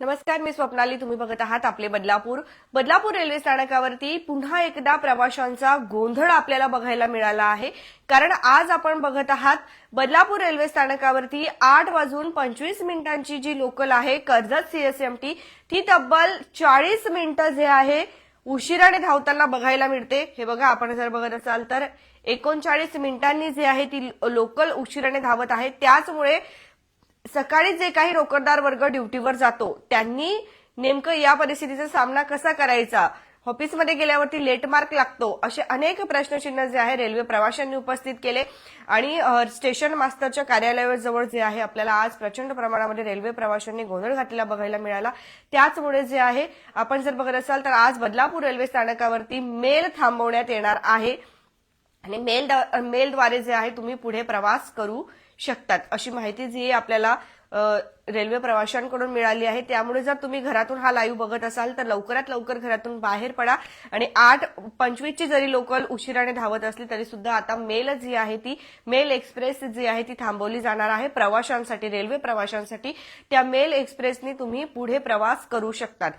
नमस्कार, मी स्वप्नाली. तुम्ही बघत आहात आपले बदलापूर रेल्वे स्थानकावरती पुन्हा एकदा प्रवाशांचा गोंधळ आपल्याला बघायला मिळाला आहे. कारण आज आपण बघत आहात बदलापूर रेल्वे स्थानकावरती 8:25 जी लोकल आहे कर्जत सीएसएमटी ती तब्बल 40 मिनिटं जे आहे उशिराने धावताना बघायला मिळते. हे बघा, आपण जर बघत असाल तर 39 मिनिटांनी जे आहे ती लोकल उशिराने धावत आहे. त्याचमुळे सकाळी जे काही नोकरदार वर्ग ड्युटीवर जातो त्यांनी नेमकं या परिस्थितीचा सामना कसा करायचा, ऑफिसमध्ये गेल्यावरती लेट मार्क लागतो, असे अनेक प्रश्नचिन्ह जे आहे रेल्वे प्रवाशांनी उपस्थित केले. आणि स्टेशन मास्टरच्या कार्यालयाजवळ जे आहे आपल्याला आज प्रचंड प्रमाणामध्ये रेल्वे प्रवाशांनी गोंधळ घातलेला बघायला मिळाला. त्याचमुळे जे आहे आपण जर बघत असाल तर आज बदलापूर रेल्वे स्थानकावरती मेल थांबवण्यात येणार आहे आणि मेलद्वारे जे आहे तुम्ही पुढे प्रवास करू शकतात, अशी माहिती जी आपल्याला रेल्वे प्रवाशांकडून मिळाली आहे. त्यामुळे जर तुम्ही घरातून हा लाईव्ह बघत असाल तर लवकरात लवकर घरातून बाहेर पडा. आणि 8:25 जरी लोकल उशिराने धावत असली तरी सुद्धा आता मेल जी आहे ती मेल एक्सप्रेस जी आहे ती थांबवली जाणार आहे प्रवाशांसाठी, रेल्वे प्रवाशांसाठी. त्या मेल एक्सप्रेसनी तुम्ही पुढे प्रवास करू शकतात.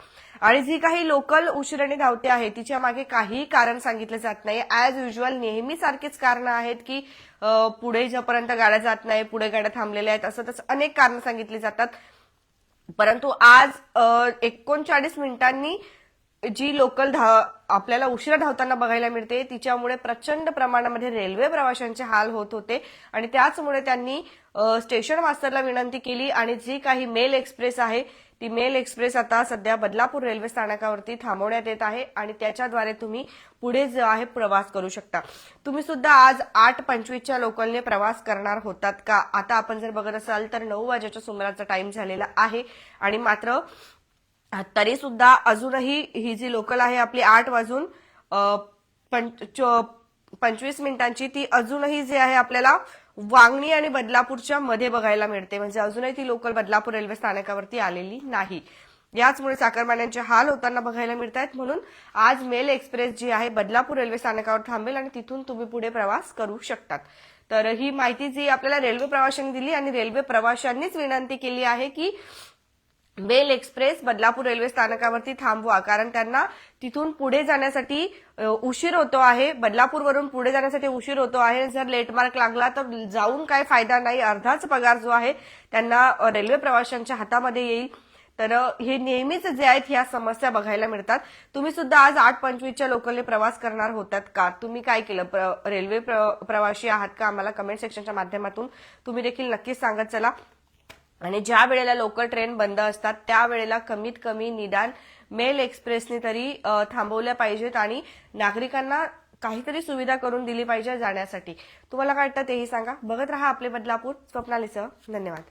आणि जी काही लोकल उशिराने धावते आहे तिच्या मागे काहीही कारण सांगितलं जात नाही. ऍज युजल नेहमी सारखीच कारणं आहेत की पुढे जोपर्यंत गाड्या जात नाही, पुढे गाड्या थांबलेल्या आहेत, असं तसं अनेक कारणं सांगितली जातात. परंतु आज 39 मिनिटांनी जी लोकल आपल्याला उशिरा धावताना बघायला मिळते तिच्यामुळे प्रचंड प्रमाणामध्ये रेल्वे प्रवाशांचे हाल होत होते. आणि त्याचमुळे त्यांनी स्टेशन मास्टरला विनंती केली आणि जी काही मेल एक्सप्रेस आहे ती मेल एक्सप्रेस आता सध्या बदलापूर रेल्वे स्थानकावरती थांबवण्यात येत आहे आणि त्याच्याद्वारे तुम्ही पुढे जो आहे प्रवास करू शकता. तुम्ही सुद्धा आज 8:25च्या लोकलने प्रवास करणार होतात का? आता आपण जर बघत असाल तर 9 वाजेच्या सुमाराचा टाइम झालेला आहे आणि मात्र तरी सुद्धा अजूनही ही जी लोकल आहे आपली 8:25 ती अजूनही जे आहे आपल्याला वांगणी आणि बदलापूरच्या मध्ये बघायला मिळते. म्हणजे अजूनही ती लोकल बदलापूर रेल्वे स्थानकावरती आलेली नाही. याचमुळे चाकरमान्यांचे हाल होताना बघायला मिळत आहेत. म्हणून आज मेल एक्सप्रेस जी आहे बदलापूर रेल्वे स्थानकावर थांबेल आणि तिथून तुम्ही पुढे प्रवास करू शकतात. तर ही माहिती जी आपल्याला रेल्वे प्रवाशांनी दिली आणि रेल्वे प्रवाशांनीच विनंती केली आहे की मेल एक्सप्रेस बदलापूर रेल्वे स्थानकावरती थांबवा, कारण त्यांना तिथून पुढे जाण्यासाठी उशीर होतो आहे. बदलापूरवरून पुढे जाण्यासाठी उशीर होतो आहे. जर लेट मार्क लागला तर जाऊन काय फायदा नाही. अर्धाच पगार जो आहे त्यांना रेल्वे प्रवाशांच्या हातामध्ये येईल. तर हे नेहमीच जे आहेत ह्या समस्या बघायला मिळतात. तुम्ही सुद्धा आज 8:25च्या लोकलने प्रवास करणार होतात का? तुम्ही काय केलं? रेल्वे प्रवासी आहात का? आम्हाला कमेंट सेक्शनच्या माध्यमातून तुम्ही देखील नक्कीच सांगत चला. आणि ज्या वेळेला लोकल ट्रेन बंद असतात त्यावेळेला कमीत कमी निदान मेल एक्सप्रेसने तरी थांबवल्या पाहिजेत आणि नागरिकांना काहीतरी सुविधा करून दिली पाहिजे जाण्यासाठी. तुम्हाला काय वाटतं तेही सांगा. बघत रहा आपले बदलापूर. स्वप्नालीसह धन्यवाद.